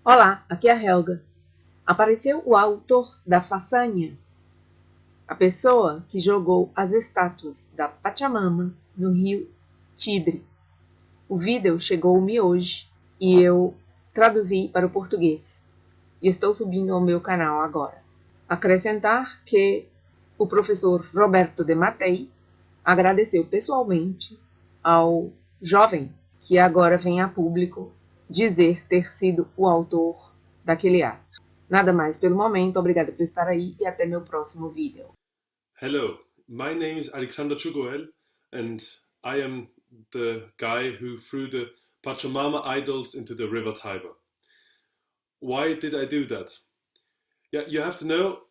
Olá, aqui é a Helga. Apareceu o autor da façanha, a pessoa que jogou as estátuas da Pachamama no Rio Tibre. O vídeo chegou-me hoje e eu traduzi para o português e estou subindo ao meu canal agora. Acrescentar que o professor Roberto de Matei agradeceu pessoalmente ao jovem que agora vem a público dizer ter sido o autor daquele ato. Nada mais pelo momento, obrigada por estar aí e até meu próximo vídeo. Hello, my name is Alexander Tschugguel, and I am the guy who threw the Pachamama idols into the River Tiber. Why did I do that? Yeah, you have to know,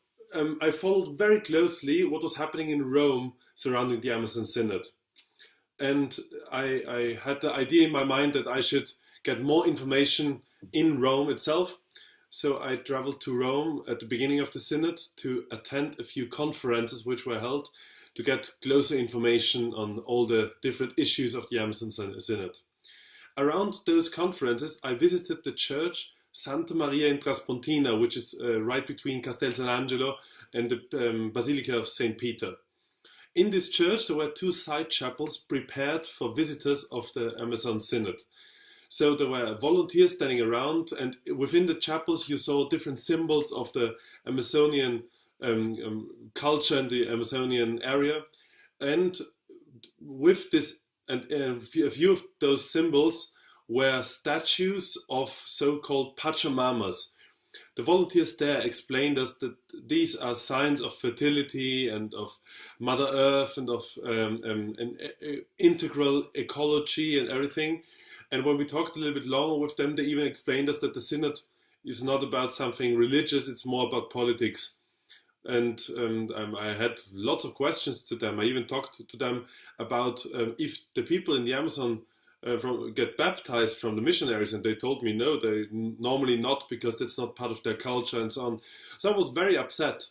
I followed very closely what was happening in Rome surrounding the Amazon Synod. And I had the idea in my mind that I should get more information in Rome itself. So I traveled to Rome at the beginning of the Synod to attend a few conferences which were held to get closer information on all the different issues of the Amazon Synod. Around those conferences, I visited the church Santa Maria in Traspontina, which is right between Castel San Angelo and the Basilica of St. Peter. In this church, there were two side chapels prepared for visitors of the Amazon Synod. So there were volunteers standing around, and within the chapels you saw different symbols of the Amazonian culture and the Amazonian area. And with this, and a few of those symbols were statues of so-called Pachamamas. The volunteers there explained us that these are signs of fertility and of Mother Earth and of an integral ecology and everything. And when we talked a little bit longer with them, they even explained us that the synod is not about something religious, it's more about politics. And I had lots of questions to them. I even talked to them about if the people in the Amazon get baptized from the missionaries, and they told me no, they normally not, because that's not part of their culture and so on. So I was very upset.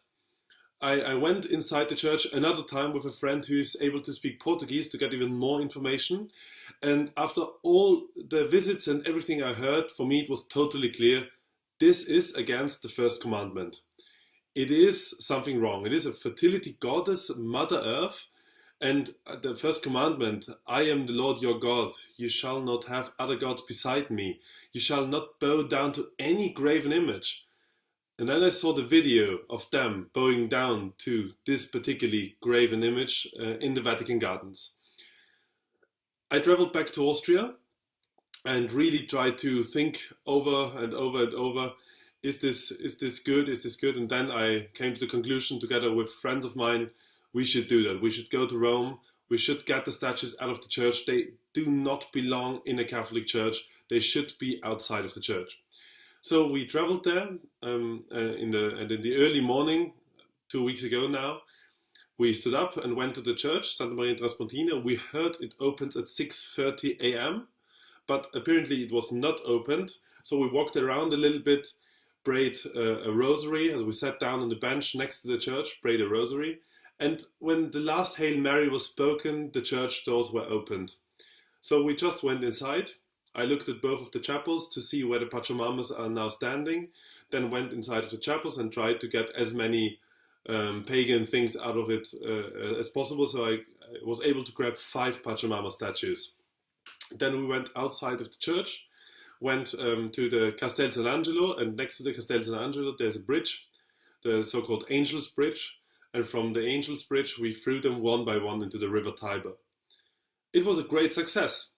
I went inside the church another time with a friend who is able to speak Portuguese to get even more information. And after all the visits and everything I heard, for me it was totally clear, this is against the first commandment. It is something wrong. It is a fertility goddess, Mother Earth. And the first commandment, I am the Lord your God. You shall not have other gods beside me. You shall not bow down to any graven image. And then I saw the video of them bowing down to this particularly graven image in the Vatican Gardens. I traveled back to Austria and really tried to think over and over and over, is this good? Is this good? And then I came to the conclusion, together with friends of mine, we should do that. We should go to Rome. We should get the statues out of the church. They do not belong in a Catholic church. They should be outside of the church. So we traveled there and in the early morning, 2 weeks ago now, we stood up and went to the church, Santa Maria in Traspontina. We heard it opens at 6:30 a.m., but apparently it was not opened. So we walked around a little bit, prayed a rosary as we sat down on the bench next to the church, prayed a rosary. And when the last Hail Mary was spoken, the church doors were opened. So we just went inside. I looked at both of the chapels to see where the Pachamamas are now standing, then went inside of the chapels and tried to get as many pagan things out of it as possible. So I was able to grab 5 Pachamama statues. Then we went outside of the church, went to the Castel San Angelo, and next to the Castel San Angelo there's a bridge, the so-called Angel's Bridge. And from the Angel's Bridge we threw them one by one into the River Tiber. It was a great success.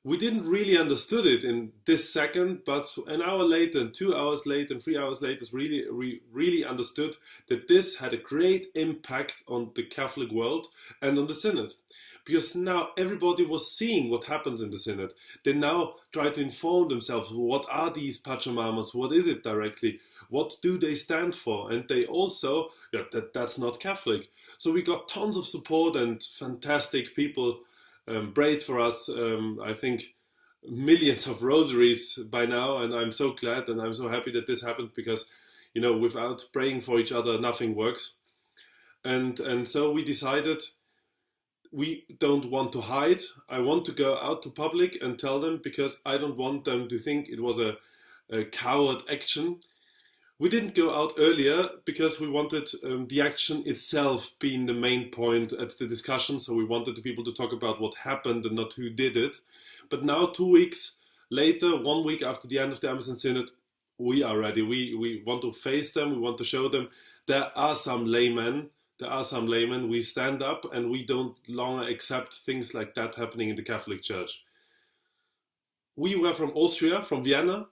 We didn't really understood it in this second, but an hour later, and 2 hours later, and 3 hours later, we really understood that this had a great impact on the Catholic world and on the Synod. Because now everybody was seeing what happens in the Synod. They now try to inform themselves, what are these Pachamamas, what is it directly, what do they stand for? And they also, that's not Catholic. So we got tons of support and fantastic people prayed for us. I think millions of rosaries by now, and I'm so glad and I'm so happy that this happened, because without praying for each other nothing works. And so we decided we don't want to hide. I want to go out to public and tell them, because I don't want them to think it was a coward action. We didn't go out earlier because we wanted the action itself being the main point at the discussion. So we wanted the people to talk about what happened and not who did it. But now, 2 weeks later, 1 week after the end of the Amazon Synod, we are ready. We want to face them. We want to show them there are some laymen. There are some laymen. We stand up and we don't longer accept things like that happening in the Catholic Church. We were from Austria, from Vienna,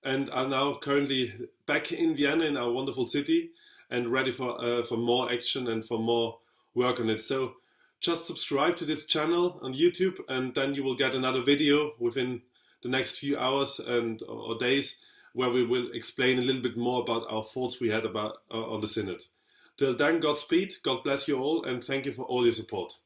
and are now currently back in Vienna, in our wonderful city, and ready for more action and for more work on it. So just subscribe to this channel on YouTube, and then you will get another video within the next few hours or days, where we will explain a little bit more about our thoughts we had about on the Synod. Till then, Godspeed, God bless you all, and thank you for all your support.